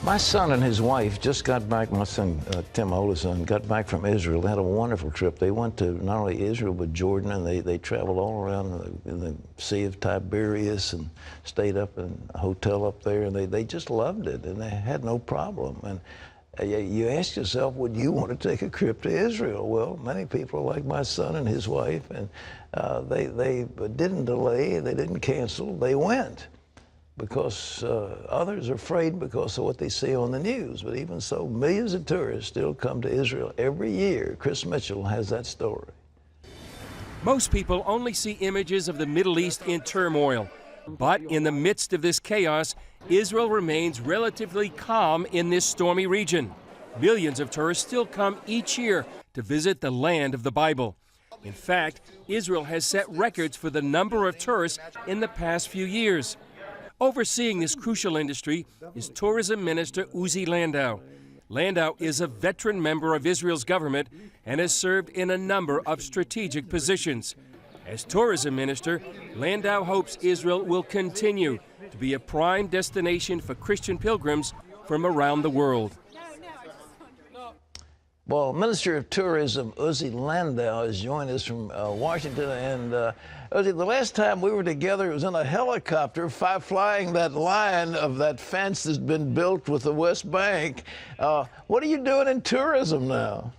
My son and his wife just got back, my son, Tim, oldest son, got back from Israel. They had a wonderful trip. They went to not only Israel, but Jordan, and they traveled all around the Sea of Tiberias and stayed up in a hotel up there, and they just loved it, and they had no problem. And you ask yourself, would you want to take a trip to Israel? Well, many people like my son and his wife, and they didn't delay, they didn't cancel, they went. Because others are afraid because of what they see on the news. But even so, millions of tourists still come to Israel every year. Chris Mitchell has that story. Most people only see images of the Middle East in turmoil. But in the midst of this chaos, Israel remains relatively calm in this stormy region. Millions of tourists still come each year to visit the land of the Bible. In fact, Israel has set records for the number of tourists in the past few years. Overseeing this crucial industry is Tourism Minister Uzi Landau. Landau is a veteran member of Israel's government and has served in a number of strategic positions. As Tourism Minister, Landau hopes Israel will continue to be a prime destination for Christian pilgrims from around the world. Well, Minister of Tourism Uzi Landau has joined us from Washington. And Uzi, the last time we were together, it was in a helicopter flying that line of that fence that's been built with the West Bank. What are you doing in tourism now?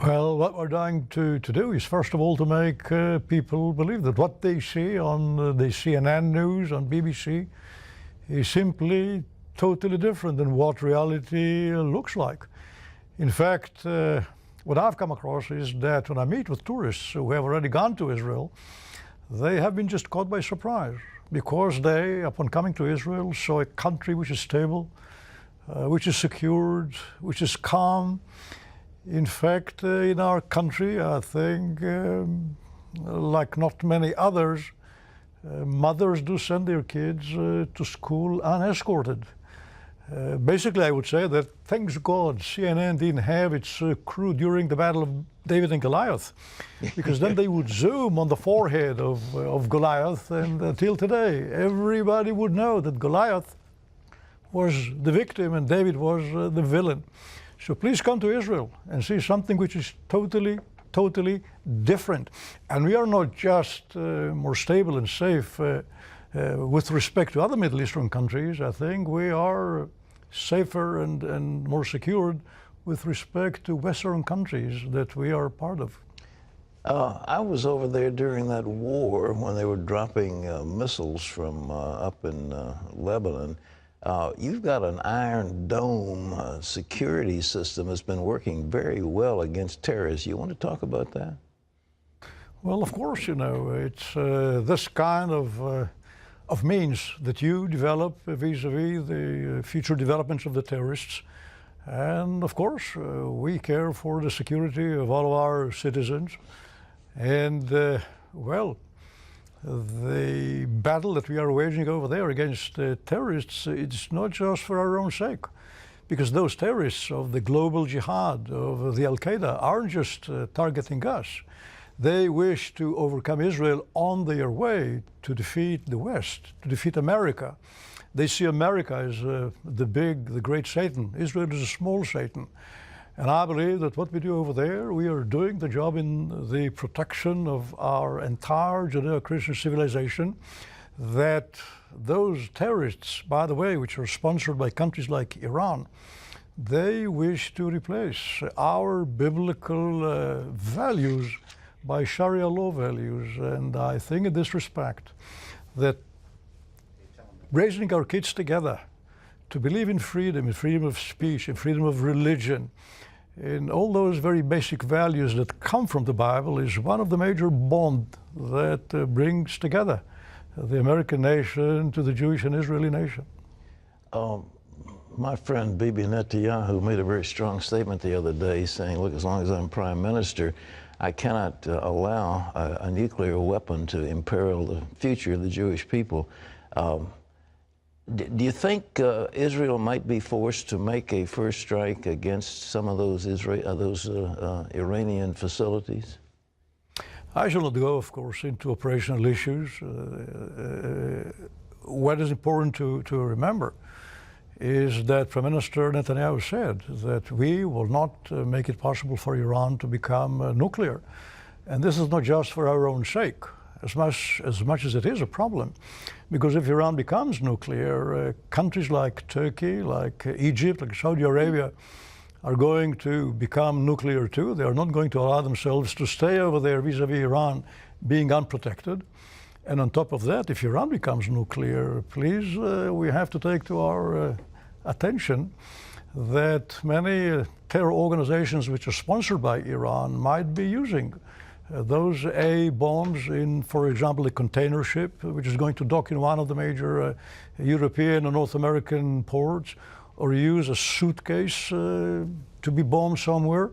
Well, what we're trying to do is, first of all, to make people believe that what they see on the CNN news, on BBC, is simply totally different than what reality looks like. In fact, what I've come across is that when I meet with tourists who have already gone to Israel, they have been just caught by surprise because they, upon coming to Israel, saw a country which is stable, which is secured, which is calm. In fact, in our country, I think, like not many others, mothers do send their kids to school unescorted. Basically, I would say that, thanks God, CNN didn't have its crew during the Battle of David and Goliath, because then they would zoom on the forehead of Goliath, and until today, everybody would know that Goliath was the victim and David was the villain. So please come to Israel and see something which is totally different. And we are not just more stable and safe with respect to other Middle Eastern countries. I think we are safer and more secured with respect to Western countries that we are part of. I was over there during that war when they were dropping missiles from up in Lebanon. You've got an Iron Dome security system that's been working very well against terrorists. You want to talk about that? Well, of course, you know, it's this kind of means that you develop vis-a-vis the future developments of the terrorists. And of course, we care for the security of all of our citizens. And, well, the battle that we are waging over there against terrorists, it's not just for our own sake. Because those terrorists of the global jihad, of the Al-Qaeda, aren't just targeting us. They wish to overcome Israel on their way to defeat the West, to defeat America. They see America as the great Satan. Israel is a small Satan. And I believe that what we do over there, we are doing the job in the protection of our entire Judeo-Christian civilization, that those terrorists, by the way, which are sponsored by countries like Iran, they wish to replace our biblical values by Sharia law values. And I think in this respect that raising our kids together to believe in freedom of speech, in freedom of religion, in all those very basic values that come from the Bible is one of the major bonds that brings together the American nation to the Jewish and Israeli nation. My friend Bibi Netanyahu made a very strong statement the other day saying, look, as long as I'm prime minister, I cannot allow a nuclear weapon to imperil the future of the Jewish people. Do you think Israel might be forced to make a first strike against some of those Iranian facilities? I shall not go, of course, into operational issues. What is important to remember is that Prime Minister Netanyahu said that we will not make it possible for Iran to become nuclear. And this is not just for our own sake, as much as it is a problem. Because if Iran becomes nuclear, countries like Turkey, like Egypt, like Saudi Arabia, are going to become nuclear too. They are not going to allow themselves to stay over there vis-a-vis Iran being unprotected. And on top of that, if Iran becomes nuclear, please, we have to take to our attention that many terror organizations which are sponsored by Iran might be using those A bombs in, for example, a container ship, which is going to dock in one of the major European and North American ports, or use a suitcase to be bombed somewhere.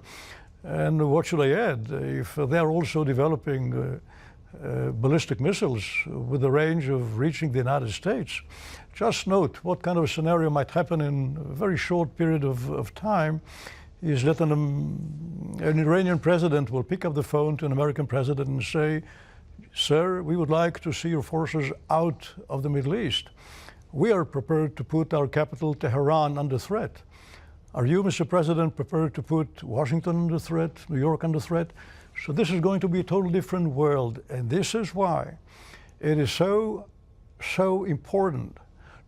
And what should I add? If they're also developing ballistic missiles with the range of reaching the United States, just note what kind of a scenario might happen in a very short period of time is that an Iranian president will pick up the phone to an American president and say, sir, we would like to see your forces out of the Middle East. We are prepared to put our capital, Tehran, under threat. Are you, Mr. President, prepared to put Washington under threat, New York under threat? So this is going to be a totally different world. And this is why it is so important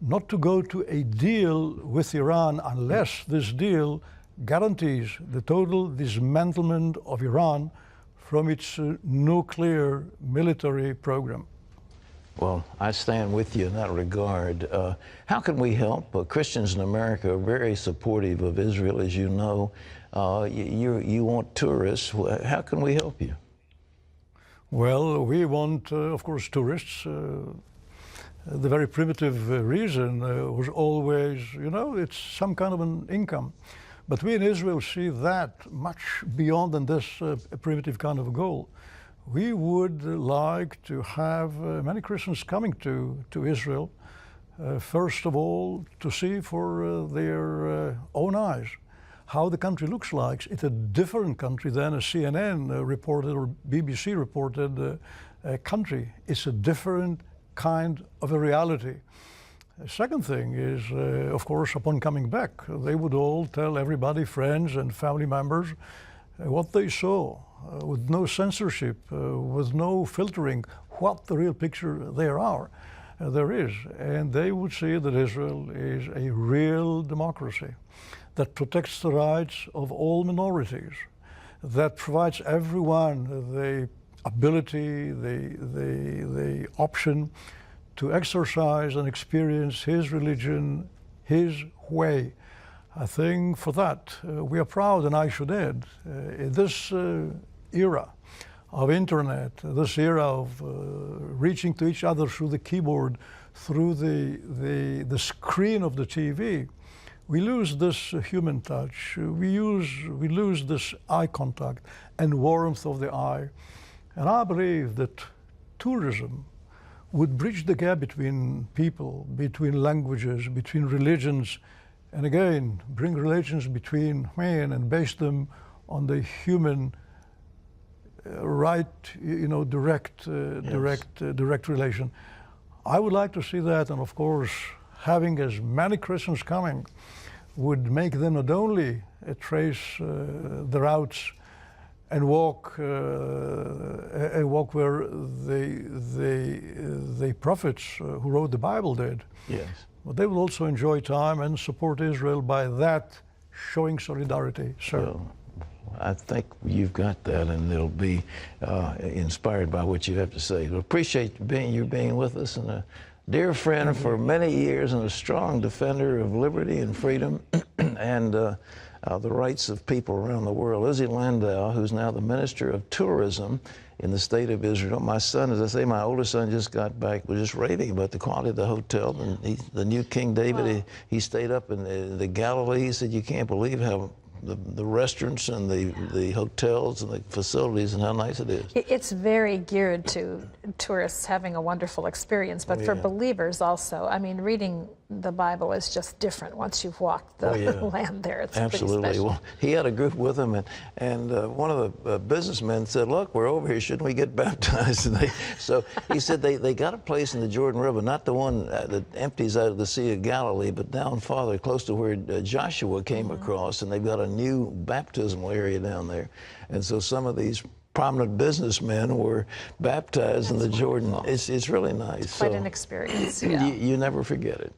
not to go to a deal with Iran unless this deal guarantees the total dismantlement of Iran from its nuclear military program. Well, I stand with you in that regard. How can we help? Christians in America are very supportive of Israel, as you know. You want tourists. How can we help you? Well, we want, of course, tourists. The very primitive reason was always, it's some kind of an income. But we in Israel see that much beyond than this primitive kind of a goal. We would like to have many Christians coming to Israel, first of all, to see for their own eyes how the country looks like. It's a different country than a CNN reported or BBC reported country. It's a different kind of a reality. The second thing is, of course, upon coming back, they would all tell everybody, friends and family members, what they saw, with no censorship, with no filtering, what the real picture there is. And they would see that Israel is a real democracy that protects the rights of all minorities, that provides everyone the ability, the option to exercise and experience his religion, his way. I think for that we are proud, and I should add, in this era of internet, this era of reaching to each other through the keyboard, through the screen of the TV, we lose this human touch. We lose this eye contact and warmth of the eye. And I believe that tourism would bridge the gap between people, between languages, between religions, and again, bring relations between men and base them on the human direct relation. I would like to see that, and of course, having as many Christians coming would make them not only trace the routes and walk where the prophets who wrote the Bible did. Yes. But they will also enjoy time and support Israel by that, showing solidarity. So. Well, I think you've got that, and it'll be inspired by what you have to say. But appreciate you being with us, and a dear friend for many years, and a strong defender of liberty and freedom and the rights of people around the world. Izzy Landau, who's now the Minister of Tourism in the state of Israel. My son, as I say, my oldest son just got back, was just raving about the quality of the hotel. And the new King David, he stayed up in the Galilee. He said, you can't believe how the restaurants and the hotels and the facilities and how nice it is. It's very geared to tourists having a wonderful experience, but for believers also. I mean, reading the Bible is just different once you've walked the land there. It's absolutely. pretty special. Well, he had a group with him, and one of the businessmen said, "Look, we're over here. Shouldn't we get baptized?" And so he said they got a place in the Jordan River, not the one that empties out of the Sea of Galilee, but down farther, close to where Joshua came across, and they've got a new baptismal area down there. And so some of these prominent businessmen were baptized in the Jordan. It's really nice. It's quite an experience. Yeah. You never forget it.